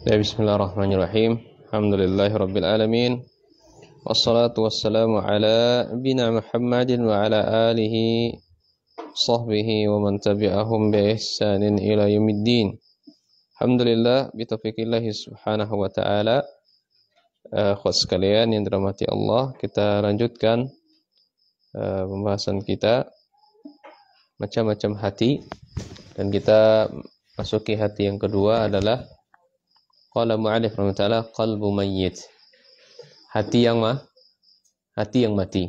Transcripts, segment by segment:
Bismillahirrahmanirrahim. Alhamdulillahirabbil alamin. Wassalatu wassalamu ala nabiyina Muhammadin wa ala alihi sahbihi wa man tabi'ahum bi ihsanin ila yaumiddin. Alhamdulillah bi taufiqillah subhanahu wa ta'ala. Akhwat sekalian yang dirahmati Allah, kita lanjutkan pembahasan kita macam-macam hati, dan kita masuki hati yang kedua adalah qala mu'allif rahimahullah qalbu mayyit. Hati yang mati.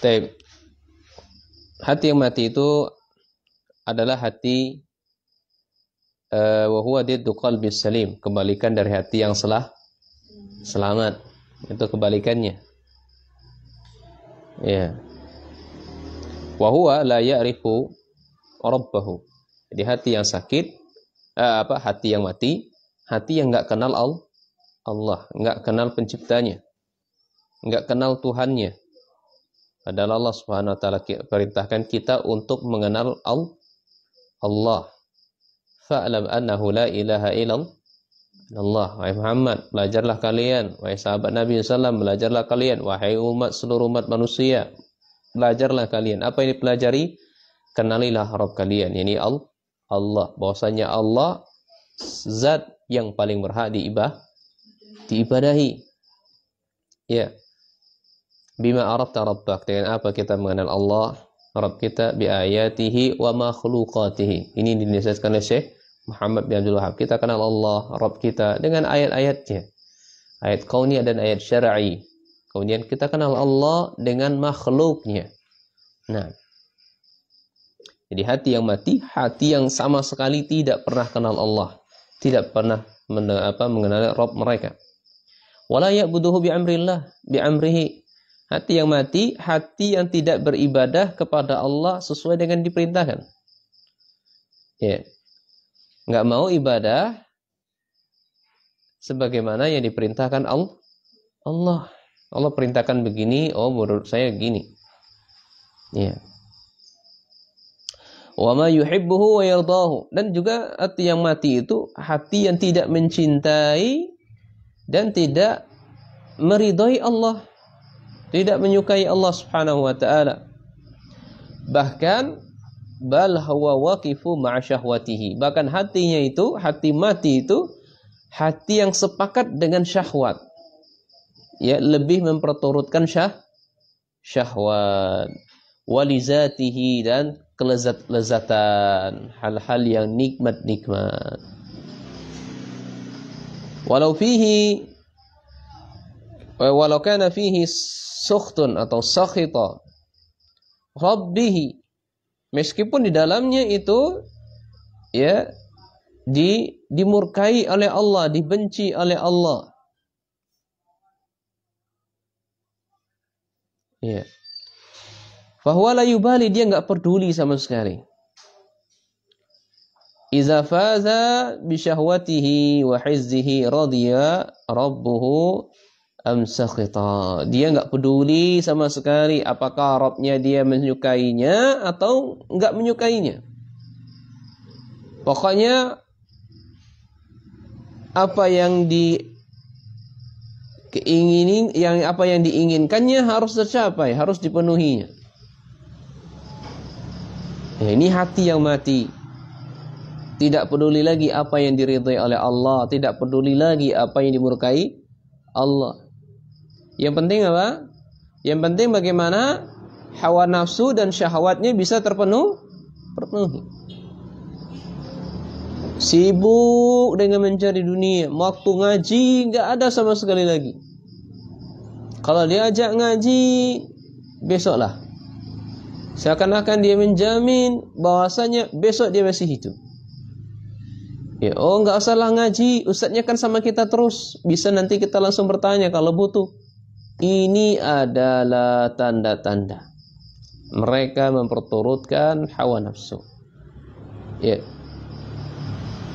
Taib. Hati yang mati itu adalah hati wa huwa diddu qalbis salim, kebalikan dari hati yang selamat. Itu kebalikannya. Ya. Wa huwa la ya'rifu rabbahu. Jadi hati yang sakit, hati yang mati, hati yang enggak kenal Allah, enggak kenal penciptanya, enggak kenal Tuhannya. Padahal Allah Subhanahu wa taala perintahkan kita untuk mengenal Allah. Fa'lam annahu la ilaha illallah. Wahai Muhammad, belajarlah kalian. Wahai sahabat Nabi sallallahu, belajarlah kalian. Wahai umat, seluruh umat manusia, belajarlah kalian. Apa yang dipelajari? Kenalilah Rabb kalian, yakni Allah, bahwasanya Allah zat yang paling berhak diibadahi. Ya. Bima arafta rabbak, dengan apa kita mengenal Allah Rabb kita? Bi ayatihi wa makhluqatihi. Ini dinasihatkan oleh Syekh Muhammad bin Abdul Wahab. Kita kenal Allah Rabb kita dengan ayat-ayatnya, ayat kauniyah dan ayat syar'i. Kemudian kita kenal Allah dengan makhluknya. Nah, jadi hati yang mati, hati yang sama sekali tidak pernah kenal Allah, tidak pernah mengenal Rabb mereka. Wala ya'buduhu bi'amrihi. Hati yang mati, hati yang tidak beribadah kepada Allah sesuai dengan diperintahkan. Ya. Enggak mau ibadah sebagaimana yang diperintahkan Allah. Allah perintahkan begini, oh menurut saya gini. Ya. Wa ma yuhibbuhu wa yardahu. Dan juga hati yang mati itu hati yang tidak mencintai dan tidak meridhai Allah, tidak menyukai Allah Subhanahu wa taala. Bahkan bal huwa waqifu ma'a syahwatihi. Bahkan hatinya itu, hati mati itu hati yang sepakat dengan syahwat. Ya, lebih memperturutkan syahwat. Walizatihi, dan kelezat-lezatan, hal-hal yang nikmat-nikmat. Walau kana fihi sukhtun atau sakhita rabbihi, meskipun di dalamnya itu ya dimurkai oleh Allah, dibenci oleh Allah. Ya. Fahuwa la yubali, dia enggak peduli sama sekali. Iza faza bi syahwatihi wa hizzihi radiya rabbuhu am sakhita. Dia enggak peduli sama sekali apakah Rabbnya dia menyukainya atau enggak menyukainya. Pokoknya apa yang diinginkannya harus tercapai, harus dipenuhinya. Ya, ini hati yang mati. Tidak peduli lagi apa yang diridhai oleh Allah, tidak peduli lagi apa yang dimurkai Allah. Yang penting apa? Yang penting bagaimana hawa nafsu dan syahwatnya bisa terpenuhi. Sibuk dengan mencari dunia, waktu ngaji nggak ada sama sekali lagi. Kalau diajak ngaji, besoklah. Seakan-akan dia menjamin bahwasanya besok dia masih hidup. Ya, oh nggak usahlah ngaji, ustadznya kan sama kita terus. Bisa nanti kita langsung bertanya kalau butuh. Ini adalah tanda-tanda mereka memperturutkan hawa nafsu. Ya.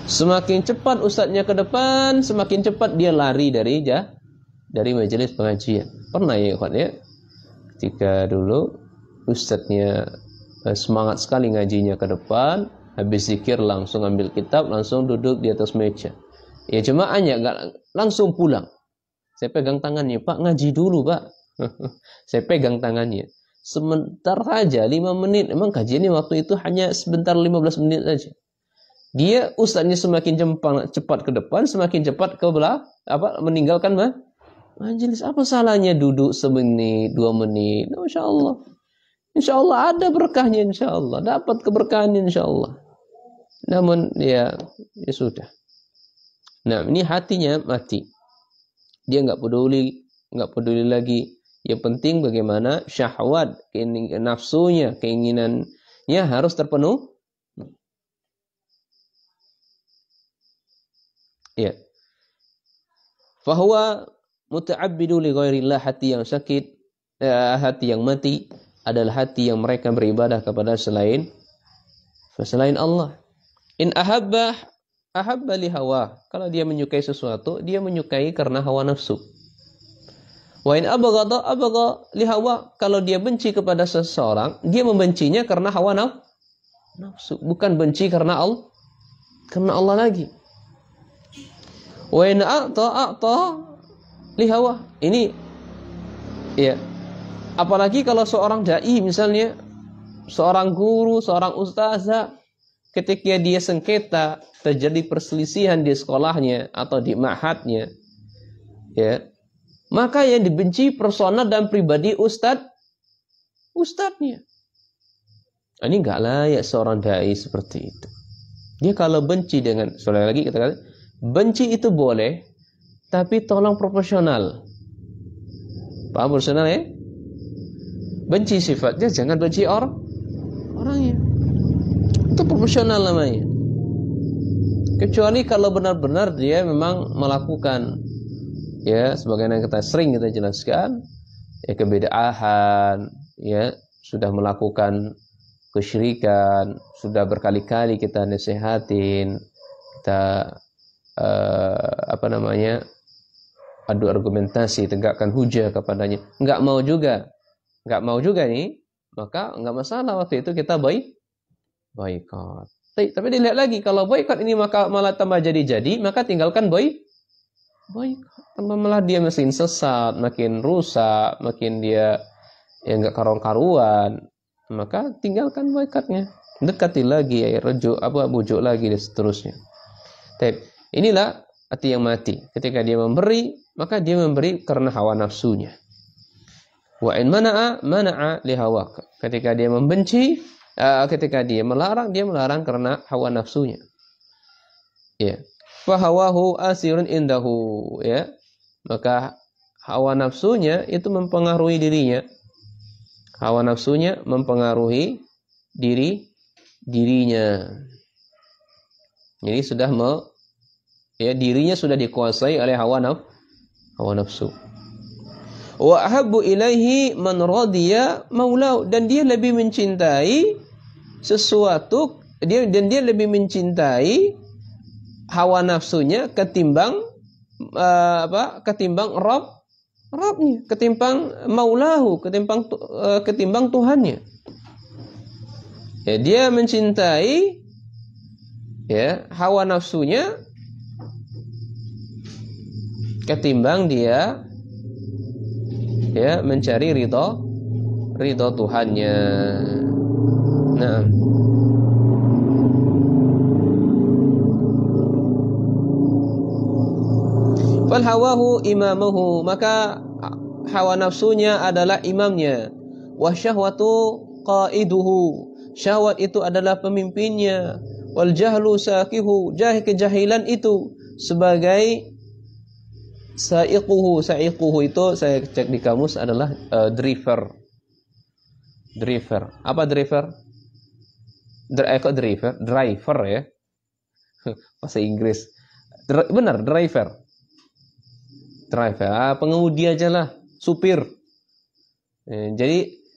Semakin cepat ustadznya ke depan, semakin cepat dia lari dari majelis pengajian. Pernah ya ikhwan ya, ketika dulu ustadznya semangat sekali ngajinya ke depan, Habis zikir langsung ambil kitab, langsung duduk di atas meja. Ya jemaahnya nggak langsung pulang. Saya pegang tangannya, Pak ngaji dulu Pak. Saya pegang tangannya. Sebentar saja 5 menit. Emang kajiannya waktu itu hanya sebentar 15 menit saja. Dia ustadznya semakin cepat ke depan, semakin cepat ke meninggalkan majelis. Apa salahnya duduk semenit, 2 menit? Masya Allah. Insya Allah ada berkahnya, insya Allah. Dapat keberkahan insya Allah. Namun ya sudah. Nah ini hatinya mati. Dia nggak peduli lagi. Yang penting bagaimana syahwat, nafsunya, keinginannya harus terpenuh. Ya. Fahuwa muta'abbidu li ghairillah, hati yang sakit, hati yang mati adalah hati yang mereka beribadah kepada selain Allah. In ahabba li hawa. Kalau dia menyukai sesuatu, dia menyukai karena hawa nafsu. Wa in abghada li hawa. Kalau dia benci kepada seseorang, dia membencinya karena hawa nafsu, bukan benci karena Allah lagi. Wa in a'ta li hawa. Ini ya. Apalagi kalau seorang dai misalnya, seorang guru, seorang ustazah, ketika dia sengketa, terjadi perselisihan di sekolahnya atau di ma'hadnya, ya, maka yang dibenci personal dan pribadi ustadznya. Ini enggak layak seorang dai seperti itu. Dia kalau benci dengan, sekali lagi kita katakan, benci itu boleh, tapi tolong proporsional. Paham proporsional ya? Benci sifatnya, jangan benci orangnya. Itu proporsional namanya. Kecuali kalau benar-benar dia memang melakukan, ya sebagaimana kita sering kita jelaskan, ya kebid'ahan, ya sudah melakukan kesyirikan, sudah berkali-kali kita nasihatin, kita adu argumentasi, tegakkan hujah kepadanya, nggak mau juga nih, maka nggak masalah, waktu itu kita boikot. Tapi dilihat lagi, kalau boikot ini maka malah tambah jadi-jadi, maka tinggalkan boikot. Tambah malah dia makin sesat, makin rusak, makin dia ya nggak karuan-karuan, maka tinggalkan boikotnya. Dekati lagi, ya bujuk lagi dan seterusnya. Tapi inilah hati yang mati. Ketika dia memberi, maka dia memberi karena hawa nafsunya. Wa in mana'a li hawa. Ketika dia membenci, ketika dia melarang karena hawa nafsunya. Ya. Fa hawahu asirun indahu, ya. Maka hawa nafsunya itu mempengaruhi dirinya. Hawa nafsunya mempengaruhi dirinya. Jadi dirinya sudah dikuasai oleh hawa nafsu. Wa ahabbu ilaihi man radiya maulahu, dan dia lebih mencintai sesuatu, dia lebih mencintai hawa nafsunya ketimbang Rabbnya, ketimbang maulahu, ketimbang Tuhannya. Ya, dia mencintai ya hawa nafsunya ketimbang dia ya mencari ridho Tuhannya. Nah, fal hawahu imamahu, maka hawa nafsunya adalah imamnya. Wa syahwatu qaiduhu, syahwat itu adalah pemimpinnya. Wal jahlu saqihu, kejahilan itu sebagai sa'iquhu itu saya cek di kamus adalah driver. Apa driver? Driver ya. Bahasa Inggris. Benar, driver. Pengemudi aja lah, supir.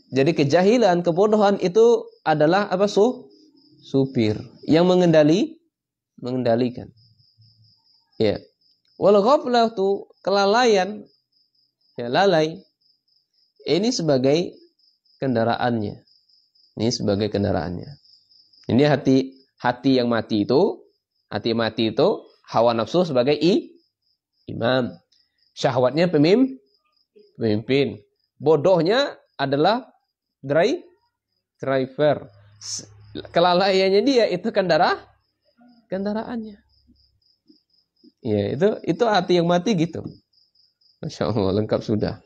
Jadi kejahilan, kebodohan itu adalah apa? Supir yang mengendalikan. Ya. Wal ghaflatu, kelalaian, ya lalai, ini sebagai kendaraannya. Ini hati Hati mati itu hawa nafsu sebagai imam. Syahwatnya pemimpin. Bodohnya adalah driver. Kelalaiannya dia itu kendaraannya. Ya, itu hati yang mati gitu. Masya Allah, lengkap sudah.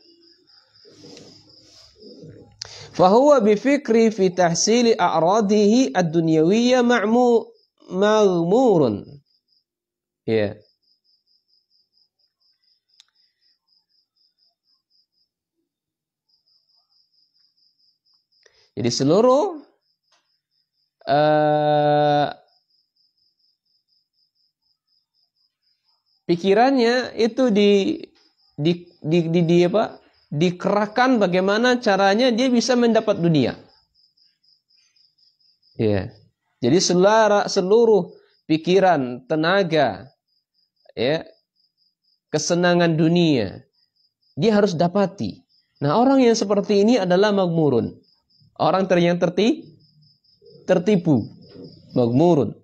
Fahuwa bifikri fi tahsili a'radihi ad-dunyawiyya maghmurun. Ya. Jadi seluruh pikirannya itu dikerahkan bagaimana caranya dia bisa mendapat dunia. Ya. Jadi seluruh pikiran, tenaga, ya, kesenangan dunia dia harus dapati. Nah, orang yang seperti ini adalah magmurun. Orang yang tertipu. Magmurun.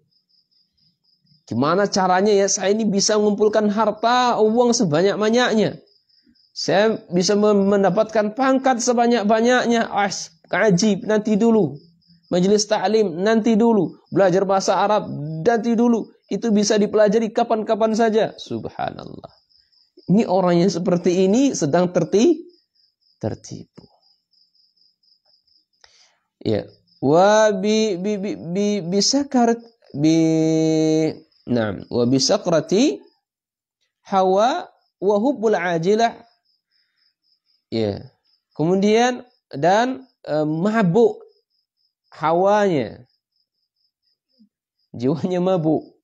Gimana caranya ya saya ini bisa mengumpulkan harta, uang sebanyak-banyaknya. Saya bisa mendapatkan pangkat sebanyak-banyaknya. Kaji nanti dulu. Majelis ta'lim nanti dulu. Belajar bahasa Arab nanti dulu. Itu bisa dipelajari kapan-kapan saja. Subhanallah. Ini orang yang seperti ini sedang tertipu. Ya. Wa bisakrati hawa wa hubbul ajilah. Ya. Kemudian dan mabuk hawanya. Jiwanya mabuk.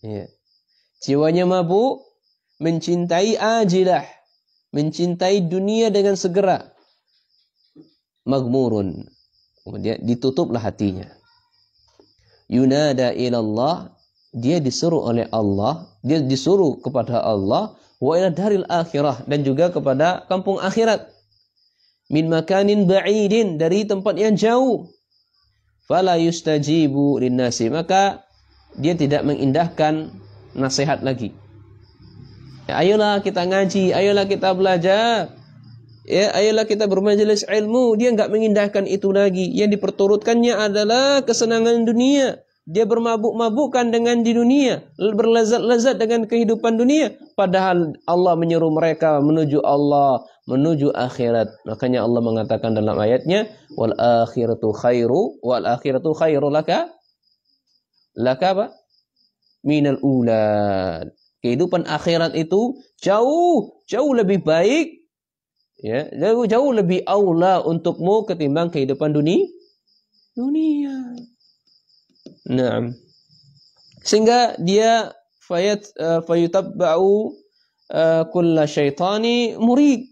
Ya. Jiwanya mabuk mencintai ajilah, mencintai dunia dengan segera. Magmurun. Kemudian ditutuplah hatinya. Yunada ilallah, dia disuruh oleh Allah, dia disuruh kepada Allah, wa ila daril akhirah, dan juga kepada kampung akhirat. Min makanin ba'idin, dari tempat yang jauh. Fala yustajibu linnasi, maka dia tidak mengindahkan nasihat lagi. Ya, ayolah kita ngaji, ayolah kita belajar. Ya, ayolah kita bermajelis ilmu. Dia enggak mengindahkan itu lagi. Yang diperturutkannya adalah kesenangan dunia. Dia bermabuk-mabukan dengan di dunia, berlezat-lezat dengan kehidupan dunia. Padahal Allah menyuruh mereka menuju Allah, menuju akhirat. Makanya Allah mengatakan dalam ayatnya, wal akhiratu khairu laka apa? Minal ula. Kehidupan akhirat itu jauh lebih baik. Ya, jauh lebih aula untukmu ketimbang kehidupan dunia. Naam. Sehingga dia fayutabba'u kulla syaitani murid.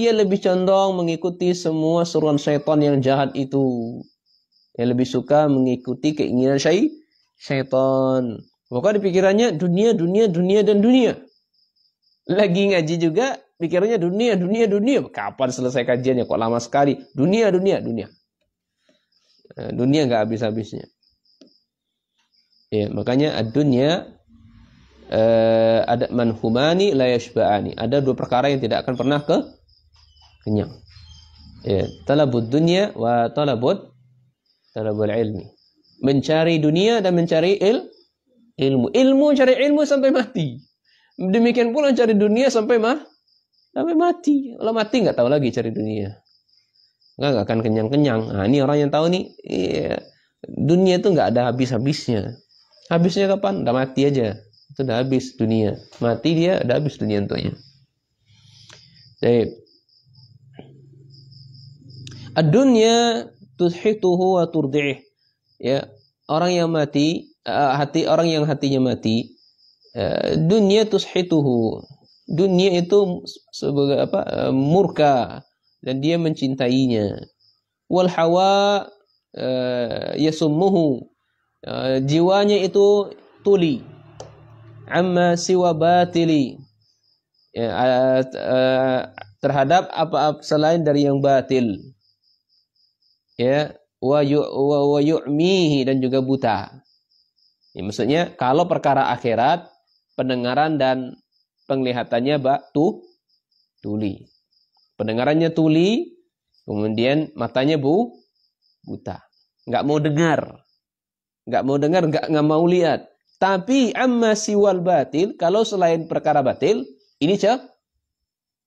Dia lebih condong mengikuti semua suruhan syaitan yang jahat itu. Dia lebih suka mengikuti keinginan syaitan. Maka di pikirannya dunia dan dunia. Lagi ngaji juga pikirannya dunia. Kapan selesai kajiannya? Kok lama sekali? Dunia. Dunia nggak habis-habisnya. Ya, makanya ad-dunya ada manhumani la yashba'ani. Ada dua perkara yang tidak akan pernah kenyang. Ya, talabud dunya wa talabul ilmi. Mencari dunia dan mencari ilmu. Cari ilmu sampai mati. Demikian pula cari dunia sampai mati. Kalau mati nggak tahu lagi cari dunia. Nggak akan kenyang-kenyang. Nah, ini orang yang tahu nih, iya, dunia itu nggak ada habis-habisnya. Habisnya kapan? Udah mati aja. Itu udah habis dunia. Mati dia, udah habis dunia untuknya. Baik. Ad-dunya tushituhu wa turdi'ih. Ya, orang yang mati, orang yang hatinya mati, dunia tushituhu. Dunia itu sebagai apa? Murka, dan dia mencintainya. Wal hawa yasummuhu. Jiwanya itu tuli. Amma siwa batili. Ya, terhadap apa selain dari yang batil. Ya, wa yu'mihi, dan juga buta. Ya, maksudnya kalau perkara akhirat, pendengaran dan penglihatannya tuli. Pendengarannya tuli, kemudian matanya buta. Nggak mau dengar, nggak mau lihat. Tapi amma siwal batil, kalau selain perkara batil, ini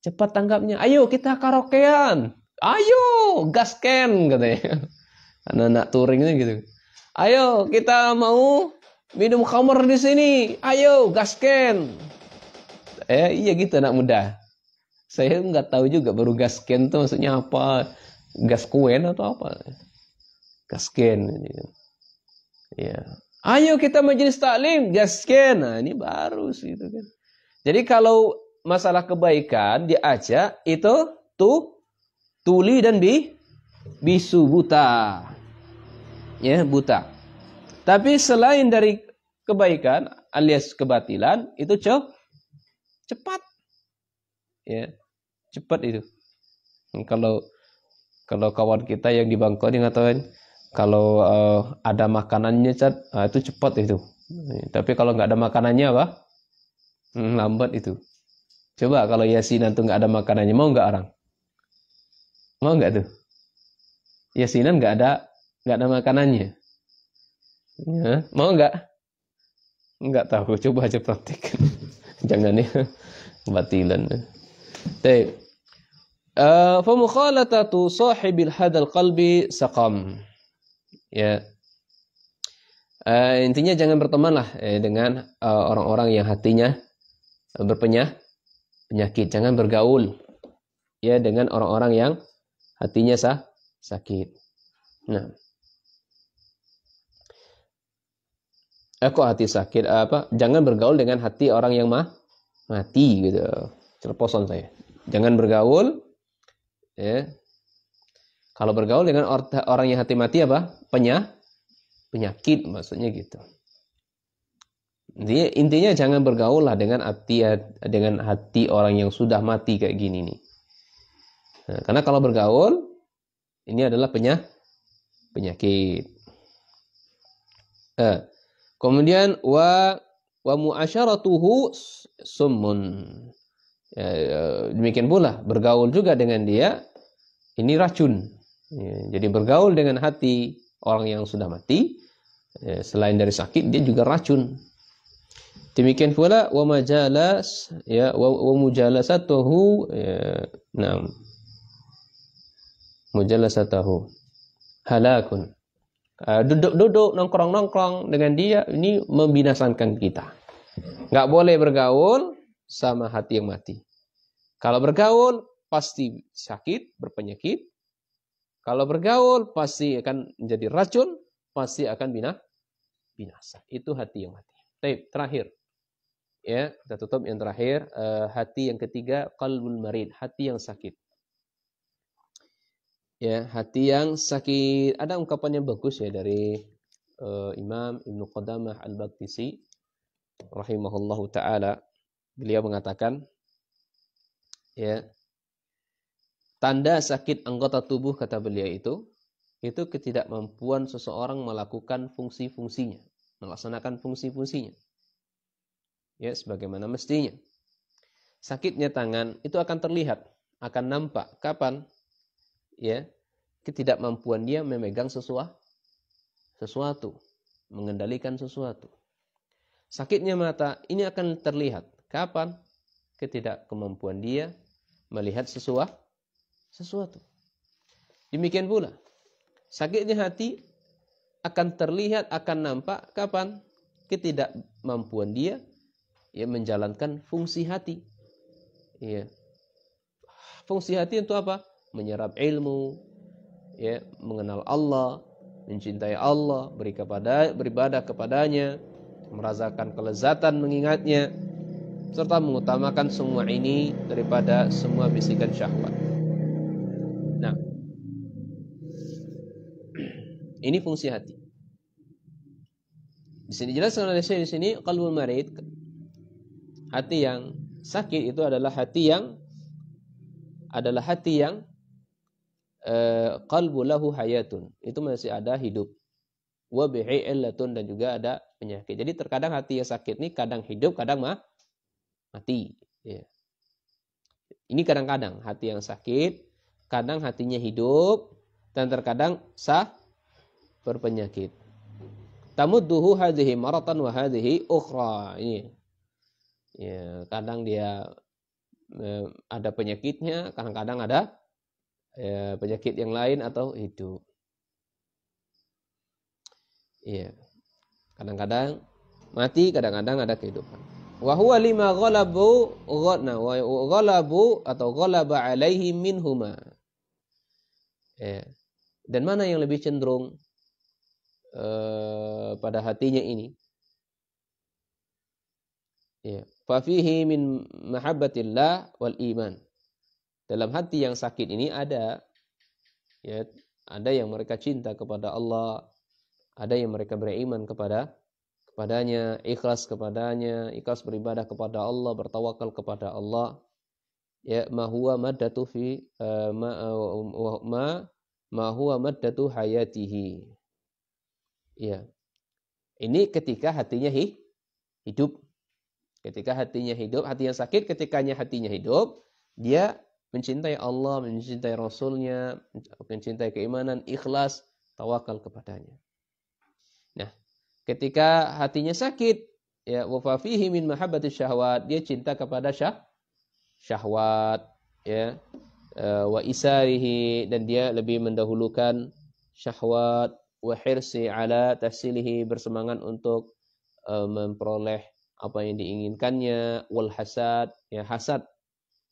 cepat tanggapnya. Ayo kita karaokean. Ayo gasken katanya. Anak-anak touring itu gitu. Ayo kita mau minum khamr di sini. Ayo gasken. Iya gitu anak muda. Saya nggak tahu juga baru gasken itu maksudnya apa. Gaskuen atau apa? Gasken. Ya. Ayo kita majelis taklim, gasken. Nah, ini baru sih itu kan. Jadi kalau masalah kebaikan diajak itu tuli dan bisu, buta. Ya, buta. Tapi selain dari kebaikan alias kebatilan itu cepat. Ya, cepat itu. Kalau kawan kita yang di Bangkok dia ngatain kalau ada makanannya itu cepat itu. Tapi kalau nggak ada makanannya apa? Lambat itu. Coba kalau yasinan tuh nggak ada makanannya, mau nggak orang? Mau nggak tuh? Yasinan nggak ada makanannya. Ya, mau nggak? Nggak tahu. Coba aja praktik. Jangan ya, batilan. Baik. Fa mukhalatatu sahibil hadal qalbi saqam. Ya. Intinya jangan bertemanlah dengan orang-orang yang hatinya penyakit. Jangan bergaul ya dengan orang-orang yang hatinya sakit. Nah. Kok hati sakit apa? Jangan bergaul dengan hati orang yang mati gitu. Celeposan saya. Jangan bergaul ya. Kalau bergaul dengan orang yang hati mati apa? Penyakit maksudnya gitu. Intinya jangan bergaul lah dengan hati orang yang sudah mati kayak gini nih. Nah, karena kalau bergaul ini adalah penyakit. Kemudian wa mu'asyaratuhu summun. Demikian pula bergaul juga dengan dia ini racun. Jadi bergaul dengan hati orang yang sudah mati selain dari sakit dia juga racun. Demikian pula wa majalas wa mujalasatuhu mujalasatuhu halakun. Duduk nongkrong dengan dia ini membinasakan kita. Nggak boleh bergaul sama hati yang mati. Kalau bergaul pasti sakit, berpenyakit. Kalau bergaul pasti akan menjadi racun, pasti akan binasa. Itu hati yang mati. Baik, terakhir. Ya, kita tutup yang terakhir, hati yang ketiga qalbul marid, hati yang sakit. Ya, hati yang sakit. Ada ungkapan yang bagus ya dari Imam Ibnu Qudamah Al-Baqtisi rahimahullahu taala. Beliau mengatakan ya, tanda sakit anggota tubuh kata beliau itu ketidakmampuan seseorang melakukan fungsi-fungsinya, melaksanakan fungsi-fungsinya. Ya, sebagaimana mestinya. Sakitnya tangan itu akan terlihat, akan nampak kapan? Ya, ketidakmampuan dia memegang sesuatu, mengendalikan sesuatu. Sakitnya mata ini akan terlihat kapan? Ketidakmampuan dia melihat sesuatu. Demikian pula sakitnya hati akan terlihat, akan nampak kapan? Ketidakmampuan dia menjalankan fungsi hati. Ya. Fungsi hati itu apa? Menyerap ilmu, ya, mengenal Allah, mencintai Allah, beribadah kepadanya, merasakan kelezatan mengingatnya, serta mengutamakan semua ini daripada semua bisikan syahwat. Nah, ini fungsi hati. Di sini jelaskan oleh Syekh di sini qalbul marid, hati yang sakit itu adalah hati yang qalbu lahu hayatun. Itu masih ada hidup. Wa bihi illatun, dan juga ada penyakit. Jadi terkadang hati yang sakit ini kadang hidup, kadang mati. Ya. Ini kadang-kadang hati yang sakit, kadang hatinya hidup, dan terkadang berpenyakit. Tamudduhu hadhihi maratan wa hadhihi ukhra. Ini. Ya, kadang dia ada penyakitnya, kadang-kadang ada penyakit yang lain atau hidup. Iya. Kadang-kadang mati, kadang-kadang ada kehidupan. Wa huwa lima ghalabu atau ghalaba alaihi minhuma. Ya. Dan mana yang lebih cenderung pada hatinya ini? Ya. Fa fihi min mahabbatillah wal iman. Dalam hati yang sakit ini ada yang mereka cinta kepada Allah, ada yang mereka beriman kepadanya, ikhlas kepadanya, ikhlas beribadah kepada Allah, bertawakal kepada Allah. Ya, ma huwa maddatu fi ma huwa maddatu hayatihi. Ya. Ini ketika hatinya hidup. Ketika hatinya hidup, hati yang sakit ketikanya hatinya hidup, dia mencintai Allah, mencintai Rasulnya, mencintai keimanan, ikhlas, tawakal kepadanya. Nah, ketika hatinya sakit, ya wa fihi min mahabbati syahwat, dia cinta kepada syahwat, ya, wa isarihi, dan dia lebih mendahulukan syahwat, wa hirsi ala tahsilihi, bersemangat untuk memperoleh apa yang diinginkannya, wal hasad, ya hasad.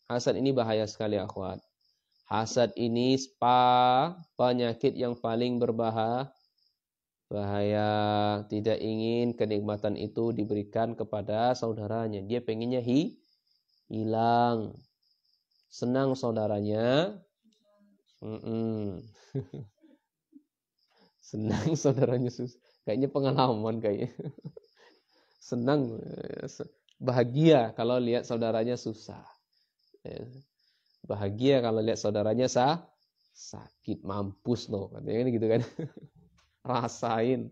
Hasad ini bahaya sekali, akhwat. Hasad ini penyakit yang paling bahaya. Tidak ingin kenikmatan itu diberikan kepada saudaranya. Dia pengennya hilang. Senang saudaranya. Senang saudaranya susah. Kayaknya pengalaman kayaknya. Senang, bahagia kalau lihat saudaranya susah. Bahagia kalau lihat saudaranya sakit, mampus loh, katanya gitu kan. Rasain.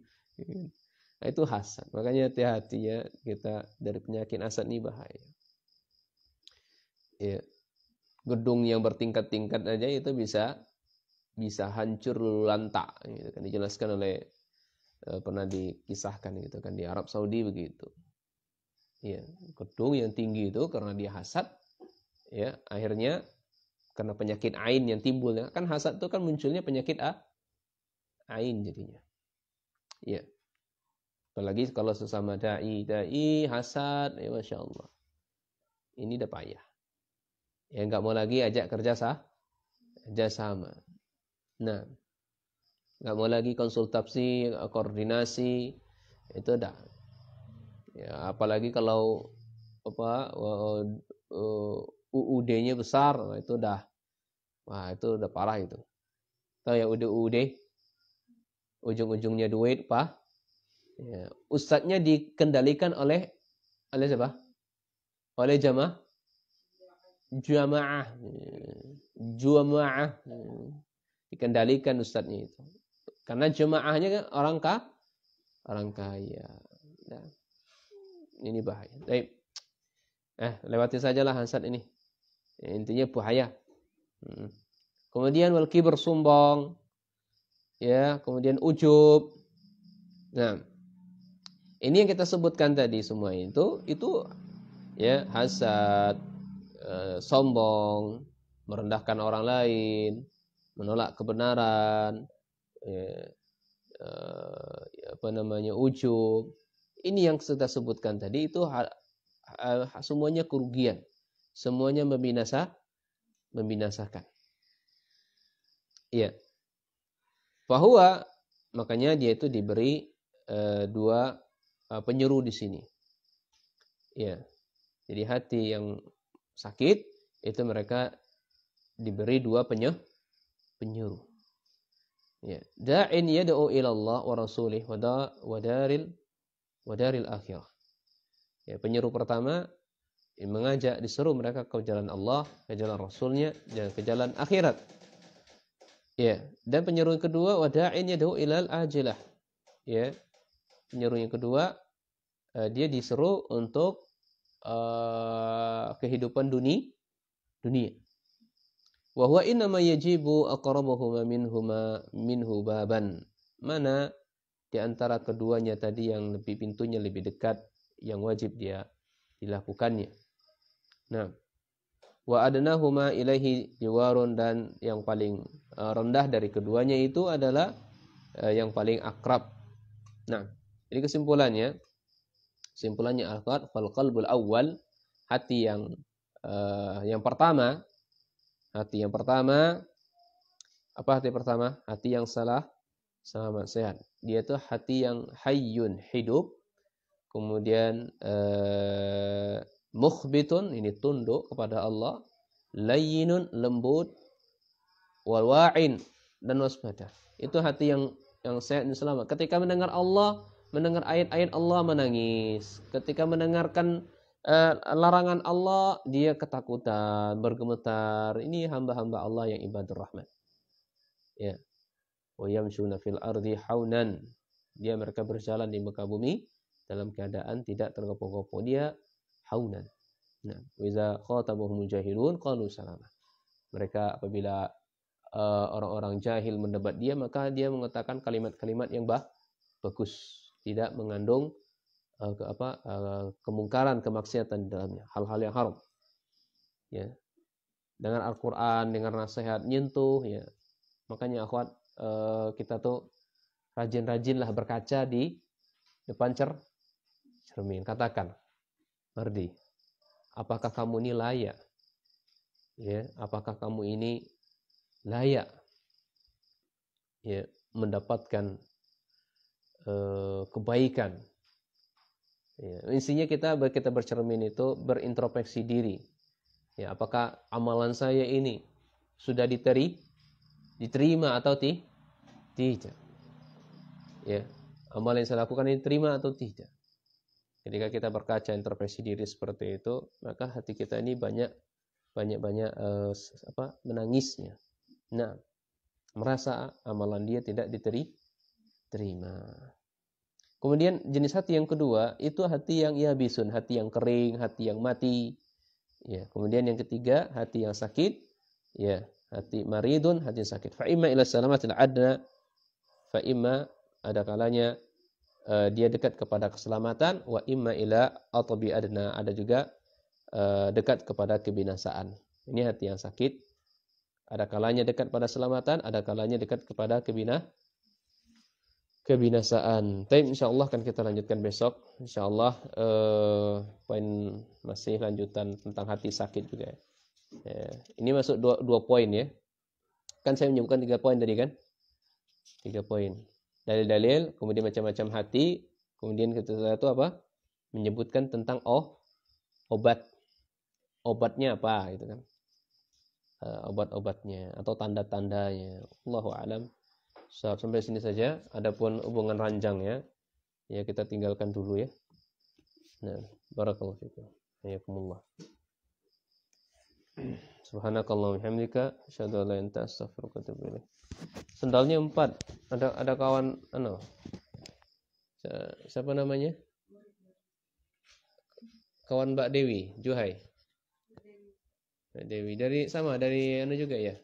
Nah, itu hasad. Makanya hati-hati ya, kita dari penyakit hasad ini bahaya. Ya. Gedung yang bertingkat-tingkat aja itu bisa hancur lantak, gitu kan, dijelaskan oleh pernah dikisahkan gitu kan di Arab Saudi begitu. Ya, gedung yang tinggi itu karena dia hasad, ya akhirnya karena penyakit ain yang timbul, ya kan hasad itu kan munculnya penyakit ain jadinya. Ya. Apalagi kalau sesama dai hasad, ya Masya Allah. Ini udah payah. Ya nggak mau lagi ajak kerja sama. Nah, nggak mau lagi konsultasi, koordinasi, itu udah. Ya, apalagi kalau UUD-nya besar, itu udah, wah itu udah parah itu. Tahu ya UUD, ujung-ujungnya duit, Pak. Ya, ustadznya dikendalikan oleh siapa? Oleh jamaah. Dikendalikan ustadznya itu. Karena jemaahnya kan orang kaya. Nah, ini bahaya. Baik. Lewati sajalah hasad ini. Intinya bahaya. Kemudian wal kibr, sombong. Ya, kemudian ujub. Nah, ini yang kita sebutkan tadi semua itu ya hasad, sombong, merendahkan orang lain, menolak kebenaran, ujub. Ini yang kita sebutkan tadi itu semuanya kerugian, semuanya membinasakan. Iya. Bahwa makanya dia itu diberi dua penyeru di sini. Ya. Jadi hati yang sakit itu mereka diberi dua penyuruh. Ya, da'in yad'u ila Allah wa rasulih wa daril akhirah. Ya, penyuruh pertama mengajak, disuruh mereka ke jalan Allah, ke jalan Rasulnya, dan ke jalan akhirat. Ya, dan penyeru yang kedua wada'in yad'u ilal ajilah. Ya. Penyeru yang kedua dia diseru untuk kehidupan dunia. Wa huwa innama yajibu aqrabuhuma minhu baban. Mana di antara keduanya tadi yang lebih pintunya lebih dekat yang wajib dia dilakukannya. Nah, wa adnahuma ilaihi jiwarun, dan yang paling rendah dari keduanya itu adalah yang paling akrab. Nah, ini kesimpulannya fal qalbul awal, hati yang pertama, apa hati pertama? Hati yang selamat sehat. Dia itu hati yang hayyun, hidup. Kemudian mukhbitun, ini tunduk kepada Allah. Layyinun, lembut. Wal wa'in, dan waspada. Itu hati yang sehat dan selamat. Ketika mendengar Allah, mendengar ayat-ayat Allah, menangis. Ketika mendengarkan larangan Allah, dia ketakutan, bergemetar. Ini hamba-hamba Allah yang ibadur rahman. Ya. Wa yamshuna fil ardi haunan. Mereka berjalan di muka bumi dalam keadaan tidak tergopoh-gopoh. Dia haunan. Nah, wa iza khatabuhumul jahilun qalu salama. Mereka apabila orang-orang jahil mendebat dia, maka dia mengatakan kalimat-kalimat yang bagus, tidak mengandung kemungkaran, kemaksiatan di dalamnya, hal-hal yang haram. Ya. Dengan Al-Qur'an, dengan nasihat, nyentuh, ya. Makanya akhwat, kita tuh rajin-rajinlah berkaca di depan cermin. Katakan, Mardi, apakah kamu ini layak? Ya, apakah kamu ini layak ya mendapatkan kebaikan? Ya, intinya kita bercermin itu berintrospeksi diri. Ya, apakah amalan saya ini sudah diterima atau tidak? Ya, amalan yang saya lakukan ini diterima atau tidak? Ketika kita berkaca introspeksi diri seperti itu, maka hati kita ini banyak menangisnya. Nah, merasa amalan dia tidak diterima. Kemudian jenis hati yang kedua itu hati yang yabisun, hati yang kering, hati yang mati. Ya, kemudian yang ketiga hati yang sakit, ya, hati maridun, hati yang sakit. Fa imma ila salamatil adna, fa imma ada kalanya dia dekat kepada keselamatan, wa imma ila atabi adna, ada juga dekat kepada kebinasaan. Ini hati yang sakit. Ada kalanya dekat pada keselamatan, ada kalanya dekat kepada kebinasaan. Tapi insyaallah akan kita lanjutkan besok. Insyaallah poin masih lanjutan tentang hati sakit juga ya. Ini masuk dua poin ya. Kan saya menyebutkan 3 poin tadi kan? 3 poin. Dalil-dalil, kemudian macam-macam hati, kemudian ketiga itu apa? Menyebutkan tentang obat. Obatnya apa gitu kan? Obat-obatnya atau tanda-tandanya. Allahu a'lam. Sampai sini saja. Adapun hubungan ranjangnya, ya kita tinggalkan dulu ya. Nah, barakallahu fikum. Hayakumullah. Subhanakallahumma wa bihamdika asyhadu an la ilaha illa anta astaghfiruka wa atubu ilaik. Sendalnya 4. Ada kawan siapa namanya? Kawan Mbak Dewi, Juhai. Mbak Dewi dari juga ya?